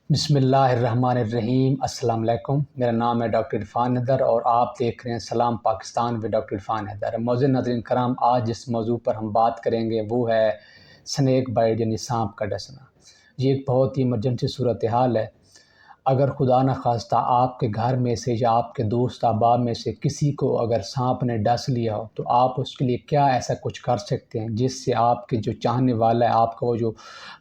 بسم اللہ الرحمن الرحیم۔ السلام علیکم، میرا نام ہے ڈاکٹر عرفان حیدر اور آپ دیکھ رہے ہیں سلام پاکستان و ڈاکٹر عرفان حیدر۔ معزز ناظرین کرام، آج جس موضوع پر ہم بات کریں گے وہ ہے سنیک بائٹ یعنی سانپ کا ڈسنا۔ یہ ایک بہت ہی ایمرجنسی صورتحال ہے۔ اگر خدا نخواستہ آپ کے گھر میں سے یا آپ کے دوست احباب میں سے کسی کو اگر سانپ نے ڈس لیا ہو تو آپ اس کے لیے کیا ایسا کچھ کر سکتے ہیں جس سے آپ کے جو چاہنے والا ہے، آپ کا وہ جو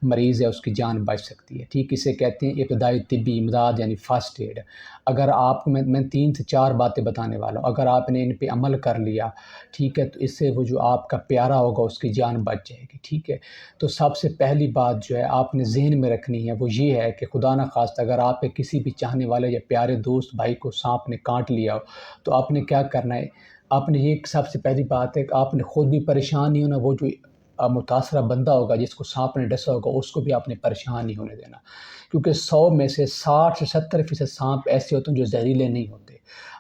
مریض ہے، اس کی جان بچ سکتی ہے۔ ٹھیک، اسے کہتے ہیں ابتدائی طبی امداد یعنی فرسٹ ایڈ۔ اگر آپ کو میں 3 سے 4 باتیں بتانے والا ہوں، اگر آپ نے ان پہ عمل کر لیا، ٹھیک ہے، تو اس سے وہ جو آپ کا پیارا ہوگا اس کی جان بچ جائے گی۔ ٹھیک ہے، تو سب سے پہلی بات جو ہے آپ نے ذہن میں رکھنی ہے وہ یہ ہے کہ خدا نخواستہ اگر آپ کے کسی بھی چاہنے والے یا پیارے دوست بھائی کو سانپ نے کاٹ لیا ہو تو آپ نے کیا کرنا ہے؟ آپ نے یہ سب سے پہلی بات ہے کہ آپ نے خود بھی پریشان نہیں ہونا، وہ جو متاثرہ بندہ ہوگا جس کو سانپ نے ڈسا ہوگا اس کو بھی آپ نے پریشان نہیں ہونے دینا، کیونکہ 100 میں سے 60 سے 70% سانپ ایسے ہوتے ہیں جو زہریلے نہیں ہوتے۔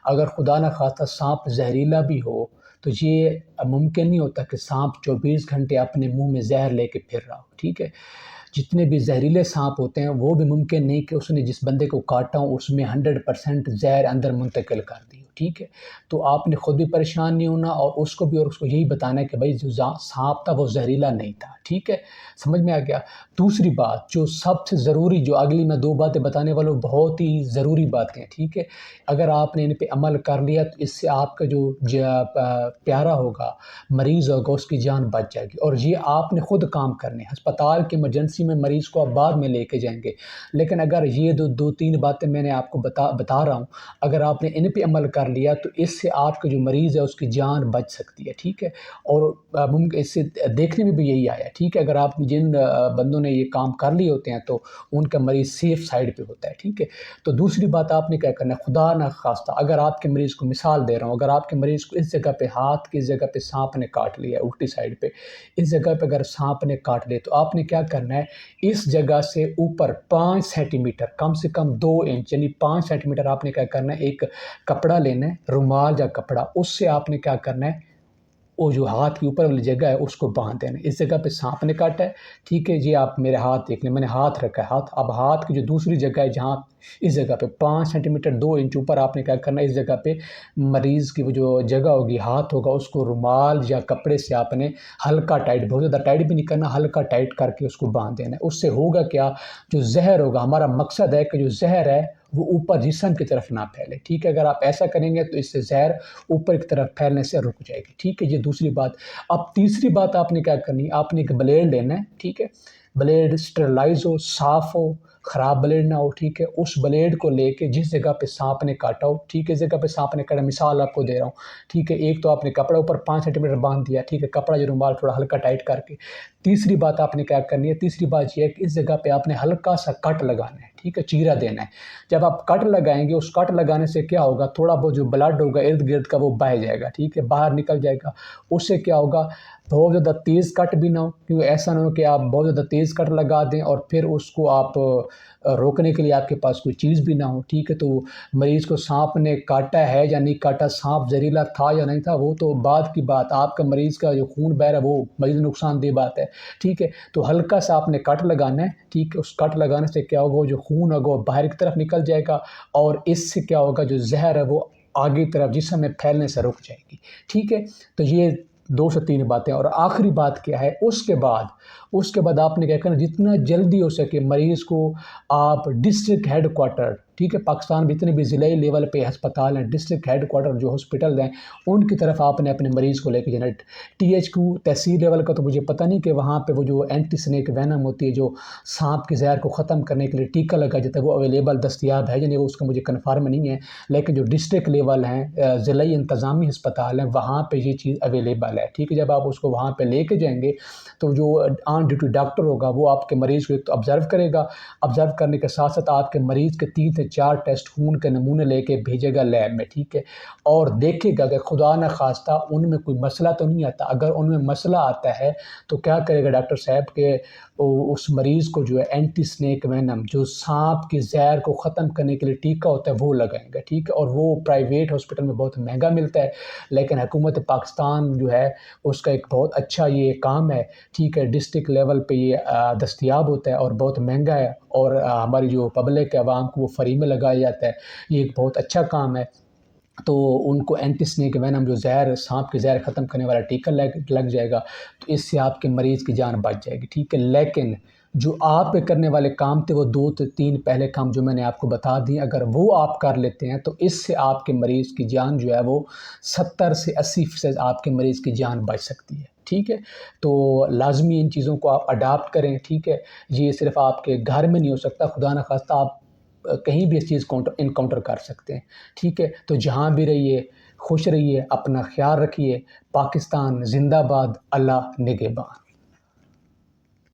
اگر خدا نخواستہ سانپ زہریلا بھی ہو تو یہ ممکن نہیں ہوتا کہ سانپ 24 گھنٹے اپنے منہ میں زہر لے کے پھر رہا ہو۔ ٹھیک ہے، جتنے بھی زہریلے سانپ ہوتے ہیں وہ بھی ممکن نہیں کہ اس نے جس بندے کو کاٹا ہو اس میں 100% زہر اندر منتقل کر دی ہو۔ ٹھیک ہے، تو آپ نے خود بھی پریشان نہیں ہونا اور اس کو یہی بتانا ہے کہ بھائی جو سانپ تھا وہ زہریلا نہیں تھا۔ ٹھیک ہے، سمجھ میں آ گیا۔ دوسری بات جو سب سے ضروری، جو اگلی میں 2 باتیں بتانے والا ہوں، بہت ہی ضروری باتیں ہیں۔ ٹھیک ہے، اگر آپ نے ان پہ عمل کر لیا تو اس سے آپ کا جو پیارا ہوگا، مریض ہوگا، اس کی جان بچ جائے گی۔ اور یہ آپ نے خود کام کرنے، ہسپتال کی ایمرجنسی میں مریض کو آپ بعد میں لے کے جائیں گے، لیکن اگر یہ 2-3 باتیں میں نے آپ کو بتا رہا ہوں، اگر آپ نے ان پہ عمل کر لیا تو اس سے آپ کا جو مریض ہے اس کی جان بچ سکتی ہے۔ ٹھیک ہے، اور ممکن اس سے دیکھنے میں بھی یہی آیا۔ ٹھیک ہے، اگر آپ جن بندوں نے یہ کام کر لیے ہوتے ہیں تو ان کا مریض سیف سائڈ پہ ہوتا ہے۔ ٹھیک ہے، تو دوسری بات آپ نے کیا کرنا ہے، خدا نخواستہ اگر آپ کے مریض کو، مثال دے رہا ہوں، اگر آپ کے مریض کو اس جگہ پہ، ہاتھ کی جگہ پہ سانپ نے کاٹ لیا، الٹی سائڈ پہ اس جگہ پہ اگر سانپ نے کاٹ لیا تو آپ نے کیا کرنا ہے، اس جگہ سے اوپر 5 سینٹی میٹر، کم سے کم 2 انچ یعنی 5 سینٹی میٹر آپ نے کیا کرنا ہے، ایک کپڑا لینا ہے، رومال یا کپڑا، اس سے آپ نے کیا کرنا ہے، وہ جو ہاتھ کی اوپر والی جگہ ہے اس کو باندھ دینا ہے۔ اس جگہ پہ سانپ نے کاٹا ہے، ٹھیک ہے، یہ آپ میرے ہاتھ دیکھ لیں، میں نے ہاتھ رکھا ہے، اب ہاتھ کی جو دوسری جگہ ہے جہاں اس جگہ پہ 5 سینٹی میٹر 2 انچ اوپر آپ نے کیا کرنا ہے، اس جگہ پہ مریض کی وہ جو جگہ ہوگی، ہاتھ ہوگا، اس کو رومال یا کپڑے سے آپ نے ہلکا ٹائٹ، بہت زیادہ ٹائٹ بھی نہیں کرنا، ہلکا ٹائٹ کر کے اس کو باندھ دینا ہے۔ اس سے ہوگا کیا، جو زہر ہوگا، ہمارا مقصد ہے کہ جو زہر ہے وہ اوپر جسم کی طرف نہ پھیلے۔ ٹھیک ہے، اگر آپ ایسا کریں گے تو اس سے زہر اوپر کی طرف پھیلنے سے رک جائے گی۔ ٹھیک ہے، یہ دوسری بات۔ اب تیسری بات آپ نے کیا کرنی ہے، آپ نے ایک بلیڈ لینا ہے، ٹھیک ہے، بلیڈ اسٹرلائز ہو، صاف ہو، خراب بلیڈ نہ ہو، ٹھیک ہے، اس بلیڈ کو لے کے جس جگہ پہ سانپ نے کاٹا ہو، ٹھیک ہے، اس جگہ پہ سانپ نے کاٹا، مثال آپ کو دے رہا ہوں، ٹھیک ہے، ایک تو آپ نے کپڑا اوپر 5 سینٹی میٹر باندھ دیا، ٹھیک ہے، کپڑا جو رومال تھوڑا ہلکا ٹائٹ کر کے۔ تیسری بات آپ نے کیا کرنی ہے، تیسری بات یہ ہے کہ اس جگہ پہ آپ نے ہلکا سا کٹ لگانا ہے، ٹھیک ہے، چیرا دینا ہے۔ جب آپ کٹ لگائیں گے، اس کٹ لگانے سے کیا ہوگا، تھوڑا بہت جو بلڈ ہوگا ارد گرد کا وہ بہہ جائے گا، ٹھیک ہے، باہر نکل جائے گا۔ اس سے کیا ہوگا، بہت زیادہ تیز کٹ بھی نہ ہو، کیونکہ ایسا نہ ہو کہ آپ بہت زیادہ تیز کٹ لگا دیں اور پھر اس کو آپ روکنے کے لیے آپ کے پاس کوئی چیز بھی نہ ہو۔ ٹھیک ہے، تو مریض کو سانپ نے کاٹا ہے یا نہیں کاٹا، سانپ زہریلا تھا یا نہیں تھا، وہ تو بعد کی بات، آپ کا مریض کا جو خون بہ رہا ہے وہ مریض نقصان دہ بات ہے۔ ٹھیک ہے، تو ہلکا سا آپ نے کٹ لگانا ہے، ٹھیک ہے، اس کٹ لگانے سے کیا ہوگا، وہ جو خون ہوگا وہ باہر کی طرف نکل جائے گا اور اس سے کیا ہوگا، جو زہر ہے وہ آگے کی طرف جسم میں پھیلنے سے رک جائے گی۔ ٹھیک ہے، تو یہ 2 سے 3 باتیں۔ اور آخری بات کیا ہے، اس کے بعد آپ نے کیا کرنا، جتنا جلدی ہو سکے مریض کو آپ ڈسٹرکٹ ہیڈ کوارٹر، ٹھیک ہے، پاکستان میں جتنے بھی ضلعی لیول پہ ہسپتال ہیں، ڈسٹرکٹ ہیڈ کوارٹر جو ہاسپٹل ہیں، ان کی طرف آپ نے اپنے مریض کو لے کے جانا۔ THQ تحصیل لیول کا تو مجھے پتہ نہیں کہ وہاں پہ وہ جو اینٹی سنیک وینم ہوتی ہے جو سانپ کے زہر کو ختم کرنے کے لیے ٹیکہ لگا جاتا ہے، وہ اویلیبل دستیاب ہے یا نہیں، وہ اس کا مجھے کنفرم نہیں ہے، لیکن جو ڈسٹرکٹ لیول ہیں، ضلعی انتظامی ہسپتال ہیں، وہاں پہ یہ چیز اویلیبل ہے۔ ٹھیک ہے، جب آپ اس کو وہاں پہ لے کے جائیں گے تو جو آن ڈیوٹی ڈاکٹر ہوگا وہ آپ کے مریض کو ایک تو آبزرو کرے گا، آبزرو کرنے کے ساتھ ساتھ آپ کے مریض کے 3 سے 4 ٹیسٹ خون کے نمونے لے کے بھیجے گا لیب میں، ٹھیک ہے، اور دیکھے گا کہ خدا نخواستہ ان میں کوئی مسئلہ تو نہیں آتا۔ اگر ان میں مسئلہ آتا ہے تو کیا کرے گا ڈاکٹر صاحب کہ اس مریض کو جو ہے اینٹی سنیک وینم جو سانپ کی زہر کو ختم کرنے کے لیے ٹیکہ ہوتا ہے وہ لگائیں گے، ٹھیک ہے، اور وہ پرائیویٹ ہاسپٹل میں بہت مہنگا ملتا ہے، لیکن حکومت پاکستان جو ہے اس کا ایک بہت اچھا یہ کام ہے، ٹھیک ہے، ڈسٹرکٹ لیول پہ یہ دستیاب ہوتا ہے اور بہت مہنگا ہے، اور ہماری جو پبلک ہے عوام کو وہ فری میں لگایا جاتا ہے، یہ ایک بہت اچھا کام ہے۔ تو ان کو اینٹی سنیک وینم جو زہر سانپ کی زہر ختم کرنے والا ٹیکہ لگ جائے گا، تو اس سے آپ کے مریض کی جان بچ جائے گی، ٹھیک ہے۔ لیکن جو آپ پہ کرنے والے کام تھے وہ 2 سے 3 پہلے کام جو میں نے آپ کو بتا دیے، اگر وہ آپ کر لیتے ہیں تو اس سے آپ کے مریض کی جان جو ہے وہ 70 سے 80% آپ کے مریض کی جان بچ سکتی ہے، ٹھیک ہے۔ تو لازمی ان چیزوں کو آپ اڈاپٹ کریں، ٹھیک ہے۔ یہ صرف آپ کے گھر میں نہیں ہو سکتا، خدا نخواستہ آپ کہیں بھی اس چیز کو انکاؤنٹر کر سکتے ہیں، ٹھیک ہے۔ تو جہاں بھی رہیے خوش رہیے، اپنا خیال رکھیے۔ پاکستان زندہ باد، اللہ نگہبان۔